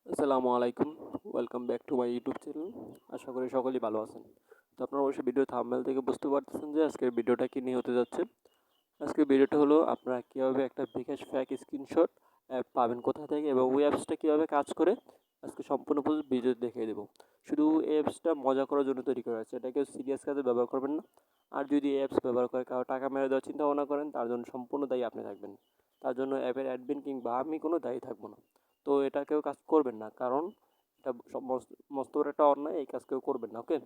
আসসালামু আলাইকুম, welcome back to my YouTube channel. আশা করি সকলেই ভালো আছেন। তো আপনারা অবশ্যই ভিডিও থাম্বনেল থেকে বুঝতে পারতেছেন যে আজকের ভিডিওটা কী নিয়ে হতে যাচ্ছে। আজকের ভিডিওটা হলো আপনারা কীভাবে একটা বিকাশ ফ্যাক স্ক্রিনশট অ্যাপ পাবেন কোথা থেকে এবং ওই অ্যাপসটা কীভাবে কাজ করে আজকে সম্পূর্ণ ভিডিও দেখিয়ে দেবো। শুধু এই অ্যাপসটা মজা করার জন্য তৈরি করা হয়েছে, এটা কেউ সিরিয়াস কাজে ব্যবহার করবেন না। আর যদি এই অ্যাপস ব্যবহার করে কারো টাকা মেরে দেওয়ার চিন্তা ভাবনা করেন, তার জন্য সম্পূর্ণ দায়ী আপনি থাকবেন। তার জন্য অ্যাপের অ্যাডমিন কিংবা আমি কোনো দায়ী থাকবো না। তো এটা কেউ কাজ করবেন না, কারণ এটা মস্ত বড় একটা অন্যায়, এই কাজ কেউ করবেন না, ওকে।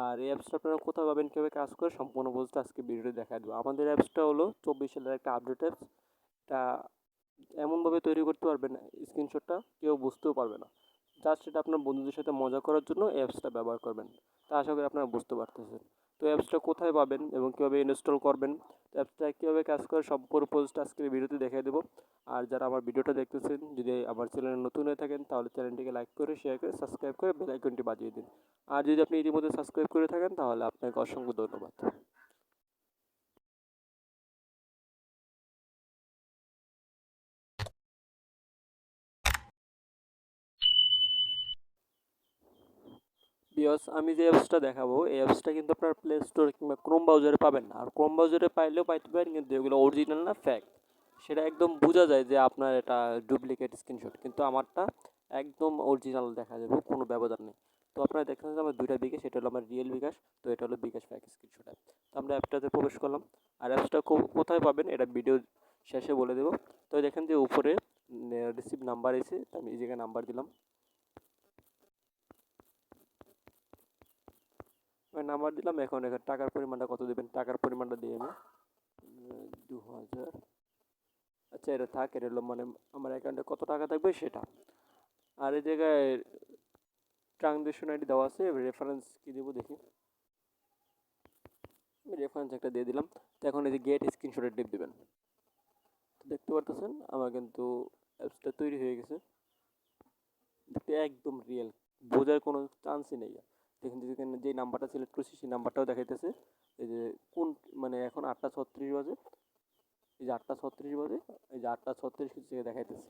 আর এই অ্যাপসটা আপনারা কোথাও পাবেন, কীভাবে কাজ করে সম্পূর্ণ বুঝতে আজকে ভিডিওতে দেখা দেবো। আমাদের অ্যাপসটা হলো 24 সালের একটা আপডেট অ্যাপস। এটা এমনভাবে তৈরি করতে পারবেন স্ক্রিনশটটা কেউ বুঝতেও পারবে না। জাস্ট এটা আপনার বন্ধুদের সাথে মজা করার জন্য এই অ্যাপসটা ব্যবহার করবেন। তা আশা করি আপনারা বুঝতে পারতেছেন। তো অ্যাপসটা কোথায় পাবেন এবং কীভাবে ইনস্টল করবেন, অ্যাপসটা কীভাবে কাজ করে সম্পূর্ণ পোস্ট আজকের ভিডিওতে দেখিয়ে দেবো। আর যারা আমার ভিডিওটা দেখতেছেন, যদি আমার চ্যানেলে নতুন হয়ে থাকেন তাহলে চ্যানেলটিকে লাইক করে, শেয়ার করে, সাবস্ক্রাইব করে বেল আইকনটি বাজিয়ে দিন। আর যদি আপনি ইতিমধ্যে সাবস্ক্রাইব করে থাকেন তাহলে আপনাকে অসংখ্য ধন্যবাদ। বিকজ আমি যে অ্যাপসটা দেখাবো এই অ্যাপসটা কিন্তু আপনার প্লে স্টোর কিংবা ক্রোম ব্রাউজারে পাবেন না। আর ক্রোম ব্রাউজারে পাইলেও পাইতে পারেন, কিন্তু এগুলো অরিজিনাল না ফ্যাক সেটা একদম বোঝা যায় যে আপনার এটা ডুপ্লিকেট স্ক্রিনশট, কিন্তু আমারটা একদম অরিজিনাল দেখা যাবে, কোনো ব্যবধান নেই। তো আপনারা দেখছেন যে আমার দুইটা বিকাশ, এটা হলো আমার রিয়েল বিকাশ, তো এটা হলো বিকাশ ফ্যাক স্ক্রিনশট অ্যাপ। তো আমরা অ্যাপটাতে প্রবেশ করলাম। আর অ্যাপসটা কোথায় পাবেন এটা ভিডিও শেষে বলে দেবো। তো দেখেন যে উপরে রিসিভ নাম্বার এসে আমি এই জায়গায় নাম্বার দিলাম, নাম্বার দিলাম। এখন এখানে টাকার পরিমাণটা কত দেবেন, টাকার পরিমাণটা দিয়ে আমি 2000, আচ্ছা এটা থাক, এটা হলো মানে আমার অ্যাকাউন্টে কত টাকা থাকবে সেটা। আর এই জায়গায় ট্রানজ্যাকশন আইডি দেওয়া আছে, রেফারেন্স কি দেবো দেখি, রেফারেন্স একটা দিয়ে দিলাম। তো এখন এই যে গেট স্ক্রিনশটে টিপ দেবেন। তো দেখতে পারতেছেন আমার কিন্তু অ্যাপসটা তৈরি হয়ে গেছে, দেখতে একদম রিয়েল, বোঝার কোনো চান্সই নেই। দেখেন যেখানে যে নাম্বারটা সিলেক্ট করছি সেই নাম্বারটাও দেখাইতেছে। এই যে কোন মানে এখন 8:36 বাজে, এই যে 8:36 বাজে, এই যে 8:36 কিছু থেকে দেখাইতেছে।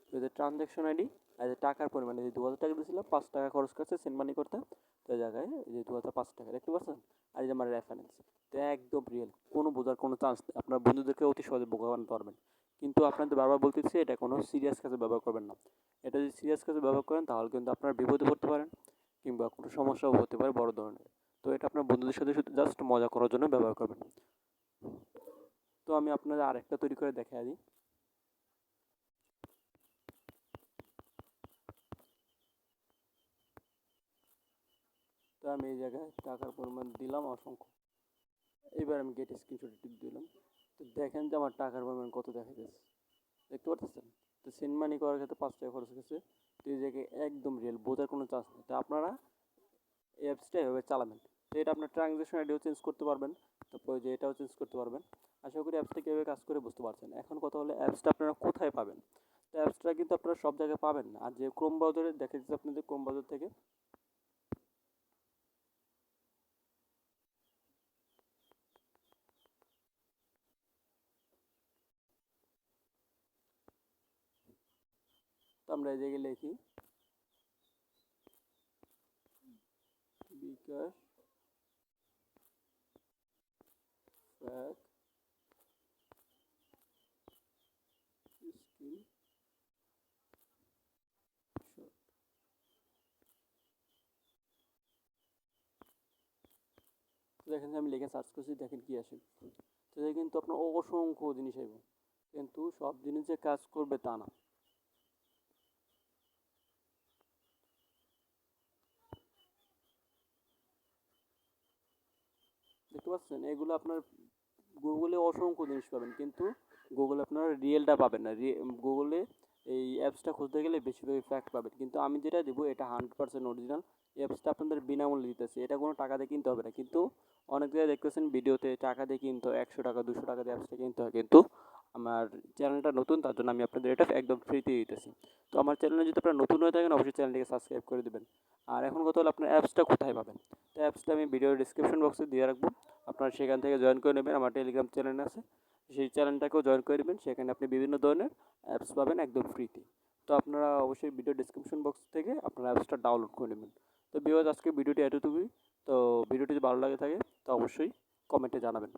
তো এই যে ট্রানজ্যাকশন আইডি আর যে টাকার পরিমাণ, এই যে 2000 টাকা দিয়েছিলাম, 5 টাকা খরচ করছে সেন্ড মানি করতে, তো এই জায়গায় এই যে 2005 টাকা দেখতে পাচ্ছেন। আর এই যে আমার রেফারেন্স, তো একদম রিয়েল, কোনো বোঝার কোনো চান্স নেই। আপনার বন্ধুদেরকে অতি সহজে বোকা বানাতে পারবেন। কিন্তু আপনাদের বারবার বলতেছি এটা কোনো সিরিয়াস কাজে ব্যবহার করবেন না। এটা যদি সিরিয়াস কাজে ব্যবহার করেন তাহলে কিন্তু আপনার বিপদে পড়তে পারেন, কিংবা কোনো সমস্যাও হতে পারে বড় ধরনের। তো এটা আপনার বন্ধুদের সাথে শুধু জাস্ট মজা করার জন্য ব্যবহার করবেন। তো আমি আপনাদের আরেকটা তৈরি করে দেখাই দিই। তো আমি এই জায়গায় টাকার পরিমাণ দিলাম অসংখ্য। এবার আমি গেট স্ক্রিনশট টিপ দিলাম। তো দেখেন যে আমার টাকার পরিমাণ কত দেখা গেছে, দেখতে পাচ্ছেন। তো সেন্ড মানি করার ক্ষেত্রে 5 টাকা খরচ গেছে। তো এই জায়গায় একদম রিয়েল, বোঝার কোনো চান্স নেই। তো আপনারা এই অ্যাপসটা এভাবে চালাবেন। তো এটা আপনার ট্রানজ্যাকশন আইডিও চেঞ্জ করতে পারবেন, তারপরে যে এটাও চেঞ্জ করতে পারবেন। আশা করি অ্যাপসটা কীভাবে কাজ করে বুঝতে পারছেন। এখন কথা হলো অ্যাপসটা আপনারা কোথায় পাবেন। তো অ্যাপসটা কিন্তু আপনারা সব জায়গায় পাবেন না। আর যে ক্রোম ব্রাউজারে দেখা যাচ্ছে আপনাদের ক্রোম ব্রাউজার থেকে, তো আমরা এই জায়গায় লিখি বিকাশ ফ্যাক স্ক্রিন, দেখেন যে আমি লিখে সার্চ করছি, দেখেন কি আসে। তো কিন্তু আপনার অসংখ্য জিনিস আসবে, কিন্তু সব জিনিস যে কাজ করবে তা না। দেখতে পাচ্ছেন এগুলো আপনার গুগলে অসংখ্য জিনিস পাবেন, কিন্তু গুগলে আপনারা রিয়েলটা পাবেন না। গুগলে এই অ্যাপসটা খুঁজতে গেলে বেশিরভাগ ফ্যাক্ট পাবেন, কিন্তু আমি যেটা দেবো এটা 100% অরিজিনাল। এই অ্যাপসটা আপনাদের বিনামূল্যে দিতেছে, এটা কোনো টাকা দিয়ে কিনতে হবে না। কিন্তু অনেক জায়গায় দেখতেছেন ভিডিওতে টাকা দিয়ে কিনতে হয়, 100 টাকা 200 টাকা দিয়ে অ্যাপসটা কিনতে হয়, কিন্তু আমার চ্যানেলটা নতুন, তার জন্য আমি আপনাদের এটা একদম ফ্রিতে দিতেছি। তো আমার চ্যানেলে যদি আপনারা নতুন হয়ে থাকেন, অবশ্যই চ্যানেলটিকে সাবস্ক্রাইব করে দেবেন। আর এখন কথা হলো আপনার অ্যাপসটা কোথায় পাবেন। তো অ্যাপসটা আমি ভিডিওর ডিসক্রিপশন বক্সে দিয়ে রাখবো, আপনারা সেখান থেকে জয়েন করে নেবেন। আমার টেলিগ্রাম চ্যানেল আছে, সেই চ্যানেলটাকেও জয়েন করে নেবেন। সেখানে আপনি বিভিন্ন ধরনের অ্যাপস পাবেন একদম ফ্রিতে। তো আপনারা অবশ্যই ভিডিও ডিসক্রিপশন বক্স থেকে আপনারা অ্যাপসটা ডাউনলোড করে নেবেন। তো ভিউয়ার্স, আজকে ভিডিওটি এতটুকুই। তো ভিডিওটি যদি ভালো লাগে থাকে তো অবশ্যই কমেন্টে জানাবেন।